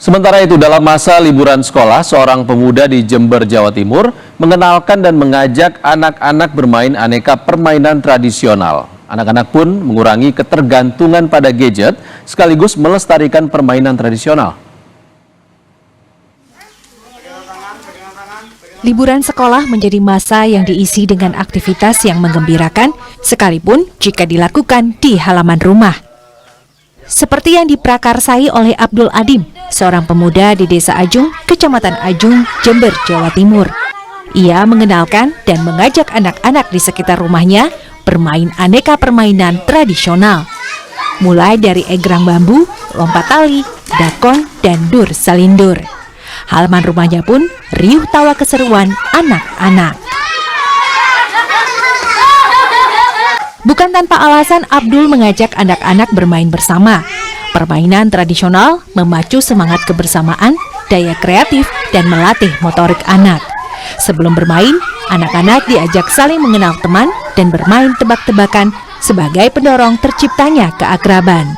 Sementara itu, dalam masa liburan sekolah, seorang pemuda di Jember, Jawa Timur mengenalkan dan mengajak anak-anak bermain aneka permainan tradisional. Anak-anak pun mengurangi ketergantungan pada gadget sekaligus melestarikan permainan tradisional. Liburan sekolah menjadi masa yang diisi dengan aktivitas yang menggembirakan, sekalipun jika dilakukan di halaman rumah. Seperti yang diprakarsai oleh Abdul Adim, seorang pemuda di Desa Ajung, Kecamatan Ajung, Jember, Jawa Timur. Ia mengenalkan dan mengajak anak-anak di sekitar rumahnya bermain aneka permainan tradisional. Mulai dari egrang bambu, lompat tali, dakon, dan dur salindur. Halaman rumahnya pun riuh tawa keseruan anak-anak. Bukan tanpa alasan Abdul mengajak anak-anak bermain bersama. Permainan tradisional memacu semangat kebersamaan, daya kreatif, dan melatih motorik anak. Sebelum bermain, anak-anak diajak saling mengenal teman dan bermain tebak-tebakan sebagai pendorong terciptanya keakraban.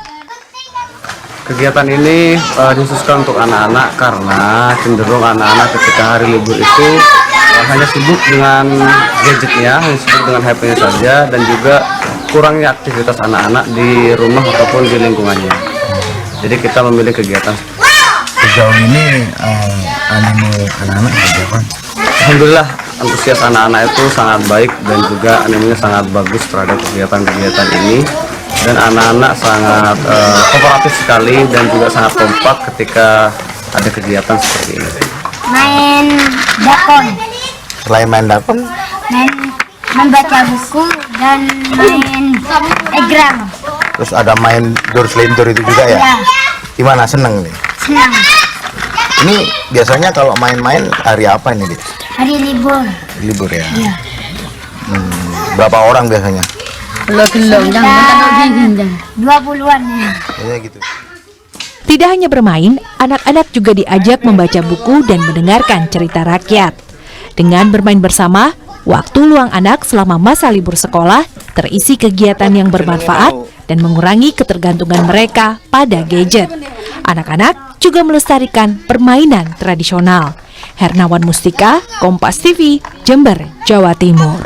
Kegiatan ini dikhususkan untuk anak-anak karena cenderung anak-anak ketika hari libur itu hanya sibuk dengan gadgetnya, hanya sibuk dengan HP-nya saja, dan juga kurangnya aktivitas anak-anak di rumah ataupun di lingkungannya. Jadi kita memilih kegiatan. Sejauh ini animo anak-anak seperti apa? Alhamdulillah, antusias anak-anak itu sangat baik dan juga animonya sangat bagus terhadap kegiatan-kegiatan ini. Dan anak-anak sangat kooperatif sekali dan juga sangat kompak ketika ada kegiatan seperti ini. Main dakon. Selain main dakon, membaca buku dan main egrang. terus ada main dur selindur itu juga ya? Ya, Gimana, seneng nih? senang. Ini biasanya kalau main-main hari apa ini, Dit? Hari libur. Libur ya? Ya. Berapa orang biasanya? 20-an ya. Biasanya gitu. Tidak hanya bermain, anak-anak juga diajak membaca buku dan mendengarkan cerita rakyat. Dengan bermain bersama, waktu luang anak selama masa libur sekolah terisi kegiatan yang bermanfaat dan mengurangi ketergantungan mereka pada gadget. Anak-anak juga melestarikan permainan tradisional. Hernawan Mustika, Kompas TV, Jember, Jawa Timur.